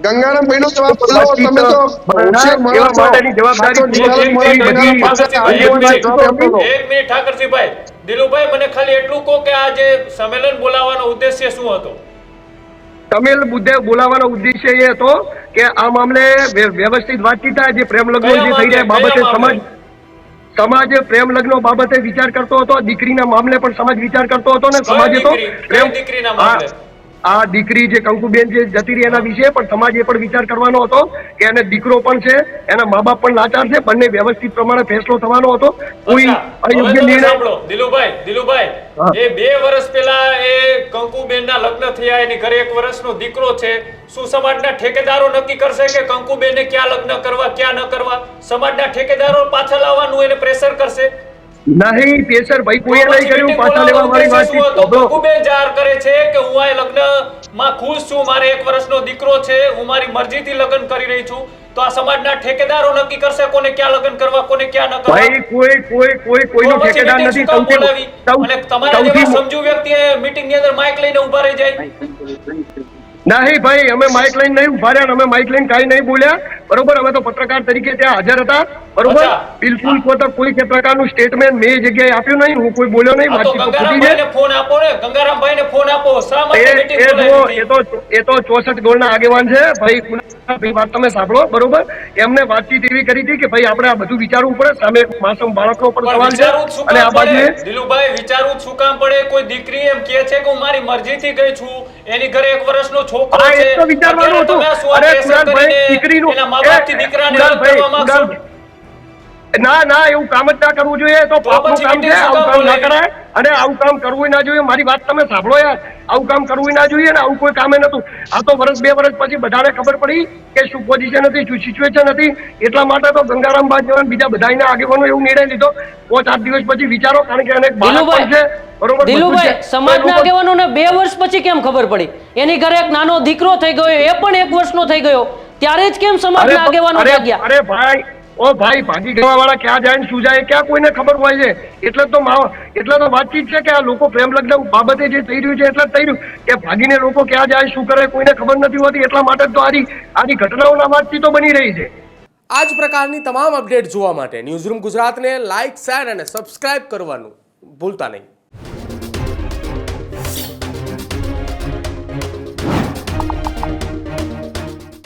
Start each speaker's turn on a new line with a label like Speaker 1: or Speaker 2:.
Speaker 1: ગંગારામ ભાઈનો જવાબ બદલો. તમે તો હોશિયાર માણસ છો. સાચો નિખાલસ માણસ ગંગારામ પાસે આગેવાનનો જવાબ આપો તો.
Speaker 2: એક મિનિટ ઠાકરસિંહભાઈ, દિલુભાઈ, મને ખાલી એટલું કહો કે આ જે સંમેલન બોલાવવાનો ઉદ્દેશ્ય શું હતો?
Speaker 3: તમિલ મુદ્દે બોલાવવાનો ઉદ્દેશ્ય એ હતો કે આ મામલે વ્યવસ્થિત વાતચીત થાય. જે પ્રેમ લગ્નો જે થઈ જાય બાબતે સમાજ પ્રેમ લગ્નો બાબતે વિચાર કરતો હતો. દીકરીના મામલે પણ સમાજ વિચાર કરતો હતો ને સમાજે તો
Speaker 2: દીકરીના મામલે
Speaker 3: આ દીકરી જે કંકુબેન જે જતી રહી એના વિશે પણ સમાજે પણ વિચાર કરવાનો હતો કે એને દીકરો પણ છે, એના મા બાપ પણ લાચાર છે, બંને વ્યવસ્થિત પ્રમાણે ફેસલો થવાનો હતો. કોઈ અયોગ્ય નિર્ણય.
Speaker 2: દિલુભાઈ, એ 2 વર્ષ પહેલા એ કંકુબેનના લગ્ન થયા, એની ઘરે 1 વર્ષનો દીકરો છે. શું સમાજના ઠેકેદારો નક્કી કરશે કે કંકુબેનને ક્યાં લગ્ન કરવા ક્યાં ન કરવા? સમાજના ઠેકેદારો પાછા લાવવાનું એને પ્રેશર કરશે?
Speaker 3: નહીં પ્રેશર ભાઈ કોઈએ નહીં કર્યું. પાછા લેવા વાળી વાત
Speaker 2: કંકુબેન જાહેર કરે છે કે હું આ લગ્નમાં ખુશ છું, મારે 1 વર્ષનો દીકરો છે, હું મારી મરજીથી લગ્ન કરી રહી છું. તો આ સમાજના ઠેકેદારો નક્કી કરશે કોને ક્યાં લગ્ન કરવા કોને ક્યાં ન કરવા.
Speaker 3: ભાઈ કોઈનો ઠેકેદાર નથી.
Speaker 2: અને તમારા જેવા સમજુ વ્યક્તિએ મીટિંગ ની અંદર માઇક લઈને ઉભા રહી જાય.
Speaker 3: નહીં ભાઈ, અમે માઇક લઈને નહીં ઉભા રહ્યા, અમે માઇક લઈને કાંઈ નહીં બોલ્યા. બરોબર, અમે તો પત્રકાર તરીકે ત્યાં હાજર હતા. બરોબર, બિલકુલ કોઈ પ્રકારનું સ્ટેટમેન્ટ મેં જગ્યાએ આપ્યું નહીં, હું કોઈ બોલ્યો નહીં.
Speaker 2: ગંગારામભાઈને ફોન આપો ને, ગંગારામભાઈને ફોન આપો.
Speaker 3: એ તો 64 ગોળના આગેવાન છે ભાઈ. વાત તમે સાંભળો. બરોબર, એમને વાતચીત એવી કરી હતી કે ભાઈ આપણે આ બધું વિચારવું પડે. સામે માસૂમ બાળકનો પણ સવાલ છે. અને આ બાજુ
Speaker 2: દિલુભાઈ, વિચારવું શું કામ પડે? કોઈ દીકરી એમ કહે છે કે હું મારી મરજીથી ગઈ છું, એની ઘરે 1 વર્ષનો છોકરો છે,
Speaker 3: એ તો વિચારવાનું હતું. અરે કુણાલભાઈ, દીકરીનું
Speaker 2: એના મા બાપથી દીકરાને અલગ કરવા માંગશો?
Speaker 3: ના એવું કામ જ ના કરવું જોઈએ. તો પાપનું કામ છે, આવું કામ ના કરાય. અને આવું કામ કરવું ના જોઈએ. મારી વાત તમે સાંભળો યાર, આવું કામ કરવું ના જોઈએ ને આવું કોઈ કામે નતું. આ તો 1-2 વર્ષ પછી બધાને ખબર પડી કે શું પોઝિશન હતી, શું સિચ્યુએશન હતી. એટલા માટે તો ગંગારામ બાજુ બીજા બધાના આગેવાનો એવું નિર્ણય લીધો. 5-8 દિવસ પછી વિચારો, કારણ કે અનેક બાળક પણ છે. બરોબર,
Speaker 4: દિલુભાઈ, સમાજના આગેવાનોને 2 વર્ષ પછી કેમ ખબર પડી? એની ઘરે એક નાનો દીકરો થઈ ગયો, એ પણ 1 વર્ષનો થઈ ગયો, ત્યારે જ કેમ સમાજના આગેવાનો જાગ્યા?
Speaker 3: અરે ભાઈ ભાગી ગયા વાળા ક્યાં જાય ને શું જાય ક્યાં કોઈને ખબર હોય છે. એટલે તો વાતચીત છે કે આ લોકો પ્રેમ લગ્ન બાબતે જે થઈ રહ્યું છે એટલે જ થઈ રહ્યું કે ભાગીને લોકો ક્યાં જાય શું કરે કોઈને ખબર નથી હોતી. એટલા માટે તો આની ઘટનાઓના વાતચીતો બની રહી છે.
Speaker 5: આ જ પ્રકારની તમામ અપડેટ જોવા માટે ન્યૂઝરૂમ ગુજરાતને લાઇક, શેર અને સબસ્ક્રાઇબ કરવાનું ભૂલતા નહીં.